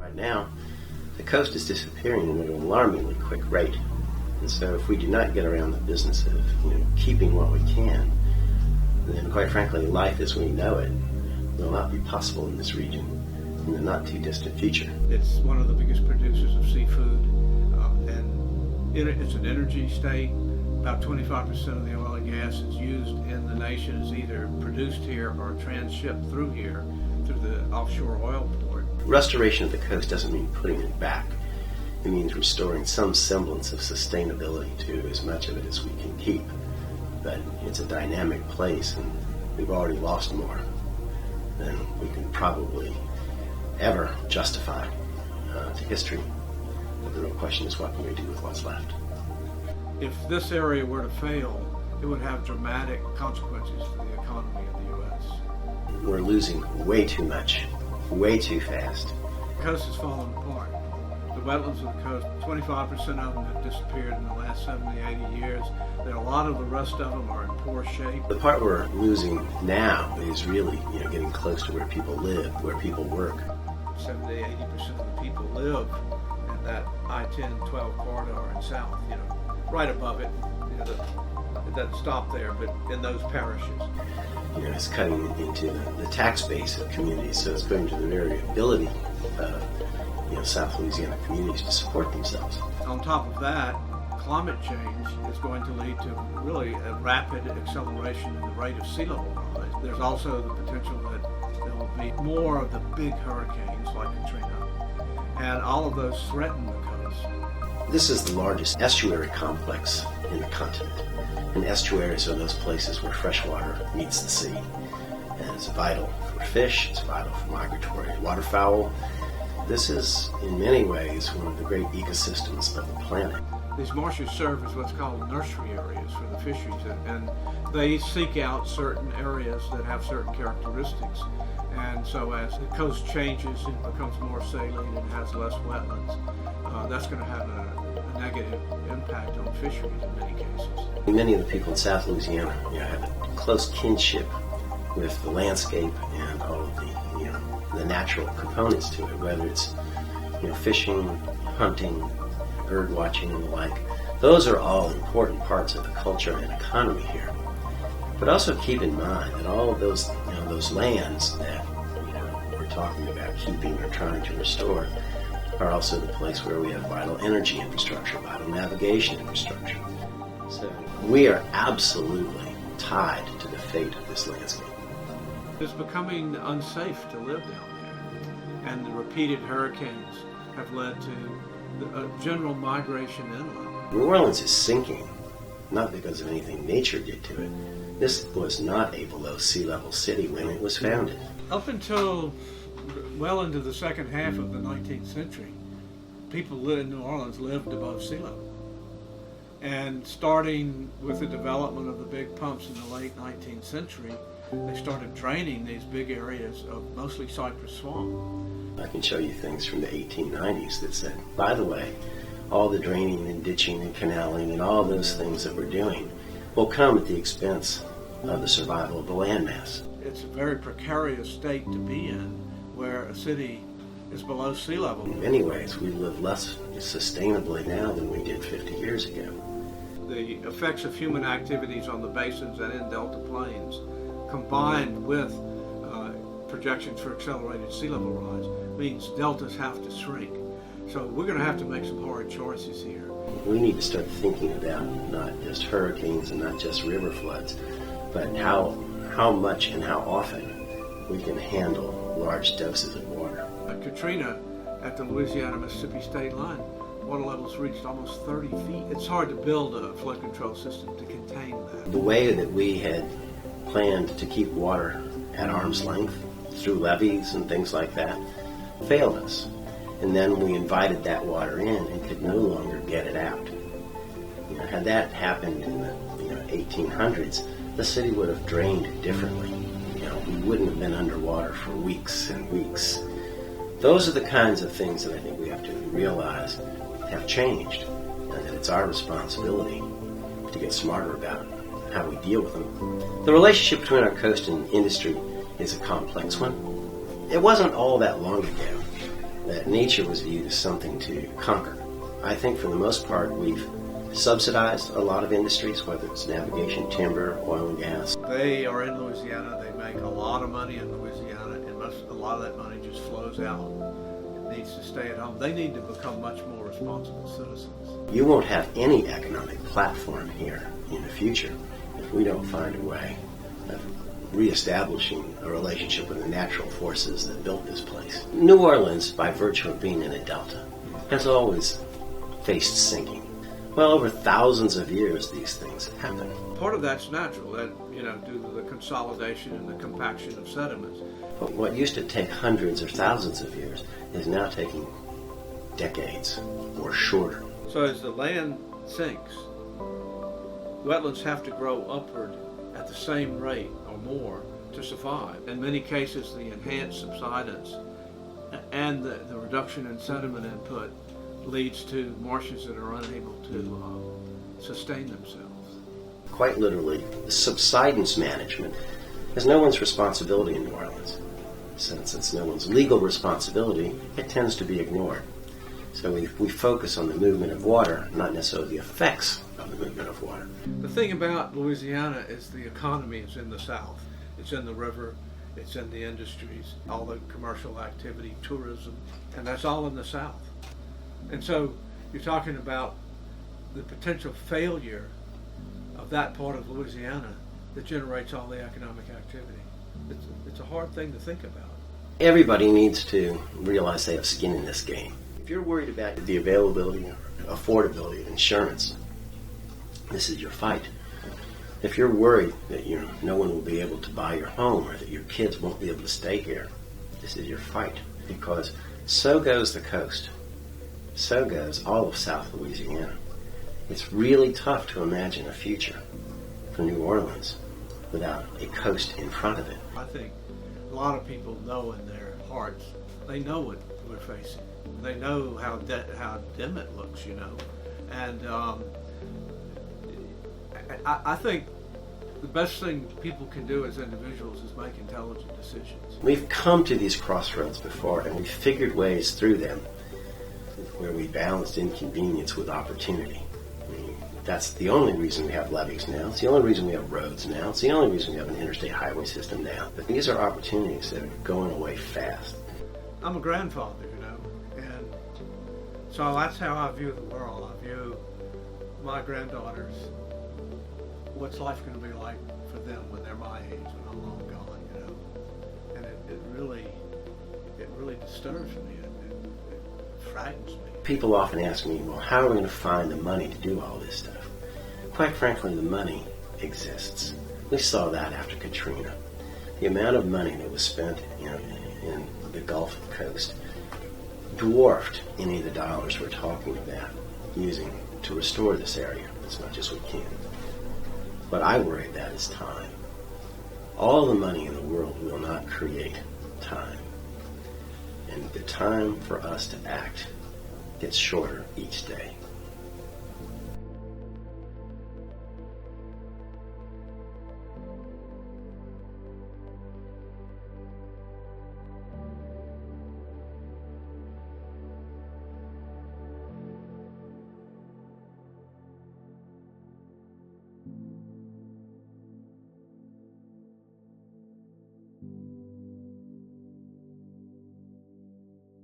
Right now, the coast is disappearing at an alarmingly quick rate. And so if we do not get around the business of keeping what we can, then quite frankly, life as we know it will not be possible in this region in the not too distant future. It's one of the biggest producers of seafood, and it's an energy state. About 25% of the oil and gas is used in the nation is either produced here or transshipped through here through the offshore oil port. Restoration of the coast doesn't mean putting it back. It means restoring some semblance of sustainability to as much of it as we can keep. But it's a dynamic place, and we've already lost more than we can probably ever justify to history. But the real question is, what can we do with what's left? If this area were to fail, it would have dramatic consequences for the economy of the U.S. We're losing way too much, way too fast. The coast is falling apart. The wetlands of the coast, 25% of them have disappeared in the last 70, 80 years. There are a lot of the rest of them are in poor shape. The part we're losing now is really, getting close to where people live, where people work. 70, 80% of the people live in that I-10-12 corridor in south, right above it. It doesn't stop there, but in those parishes. It's cutting into the tax base of communities, so it's going to the very ability of South Louisiana communities to support themselves. On top of that, climate change is going to lead to really a rapid acceleration in the rate of sea level rise. There's also the potential that there will be more of the big hurricanes like Katrina, and all of those threaten the coast. This is the largest estuary complex in the continent. And estuaries are those places where fresh water meets the sea. And it's vital for fish, it's vital for migratory waterfowl. This is, in many ways, one of the great ecosystems of the planet. These marshes serve as what's called nursery areas for the fisheries, and they seek out certain areas that have certain characteristics. And so as the coast changes, it becomes more saline and has less wetlands. That's going to have a negative impact on fisheries in many cases. Many of the people in South Louisiana have a close kinship with the landscape and all of the natural components to it, whether it's fishing, hunting, bird watching, and the like. Those are all important parts of the culture and economy here. But also keep in mind that all of those lands that we're talking about keeping or trying to restore are also the place where we have vital energy infrastructure, vital navigation infrastructure. So we are absolutely tied to the fate of this landscape. It's becoming unsafe to live down there, and the repeated hurricanes have led to a general migration inland. New Orleans is sinking, not because of anything nature did to it. This was not a below sea level city when it was founded. Up until well into the second half of the 19th century, people in New Orleans lived above sea level. And starting with the development of the big pumps in the late 19th century, they started draining these big areas of mostly cypress swamp. I can show you things from the 1890s that said, by the way, all the draining and ditching and canaling and all those things that we're doing will come at the expense of the survival of the landmass. It's a very precarious state to be in, where a city is below sea level. In many ways, we live less sustainably now than we did 50 years ago. The effects of human activities on the basins and in delta plains, combined with projections for accelerated sea level rise, means deltas have to shrink. So we're going to have to make some hard choices here. We need to start thinking about not just hurricanes and not just river floods, but how much and how often we can handle large doses of water. Katrina at the Louisiana-Mississippi state line, water levels reached almost 30 feet. It's hard to build a flood control system to contain that. The way that we had planned to keep water at arm's length through levees and things like that failed us. And then we invited that water in and could no longer get it out. Had that happened in the 1800s, the city would have drained differently. We wouldn't have been underwater for weeks and weeks. Those are the kinds of things that I think we have to realize have changed, and that it's our responsibility to get smarter about how we deal with them. The relationship between our coast and industry is a complex one. It wasn't all that long ago that nature was viewed as something to conquer. I think for the most part we've subsidized a lot of industries, whether it's navigation, timber, oil and gas. They are in Louisiana. They make a lot of money in Louisiana, and a lot of that money just flows out. It needs to stay at home. They need to become much more responsible citizens. You won't have any economic platform here in the future if we don't find a way of reestablishing a relationship with the natural forces that built this place. New Orleans, by virtue of being in a delta, has always faced sinking. Well, over thousands of years, these things happen. Part of that's natural, that due to the consolidation and the compaction of sediments. But what used to take hundreds or thousands of years is now taking decades or shorter. So as the land sinks, wetlands have to grow upward at the same rate or more to survive. In many cases, the enhanced subsidence and the reduction in sediment input leads to marshes that are unable to sustain themselves. Quite literally, the subsidence management is no one's responsibility in New Orleans. Since it's no one's legal responsibility, it tends to be ignored. So we focus on the movement of water, not necessarily the effects of the movement of water. The thing about Louisiana is the economy is in the south. It's in the river, it's in the industries, all the commercial activity, tourism, and that's all in the south. And so you're talking about the potential failure of that part of Louisiana that generates all the economic activity. It's a hard thing to think about. Everybody needs to realize they have skin in this game. If you're worried about the availability or affordability of insurance, this is your fight. If you're worried that no one will be able to buy your home or that your kids won't be able to stay here, this is your fight. Because so goes the coast. So goes all of South Louisiana. It's really tough to imagine a future for New Orleans without a coast in front of it. I think a lot of people know in their hearts, they know what we're facing. They know how dim it looks, And I think the best thing people can do as individuals is make intelligent decisions. We've come to these crossroads before, and we've figured ways through them where we balanced inconvenience with opportunity. That's the only reason we have levees now. It's the only reason we have roads now. It's the only reason we have an interstate highway system now. But these are opportunities that are going away fast. I'm a grandfather, and so that's how I view the world. I view my granddaughters, what's life going to be like for them when they're my age, when I'm long gone, And it really disturbs me. It frightens me. People often ask me, well, how are we going to find the money to do all this stuff? Quite frankly, the money exists. We saw that after Katrina. The amount of money that was spent in the Gulf Coast dwarfed any of the dollars we're talking about using to restore this area as much as we can. What I worry about is time. All the money in the world will not create time. And the time for us to act gets shorter each day.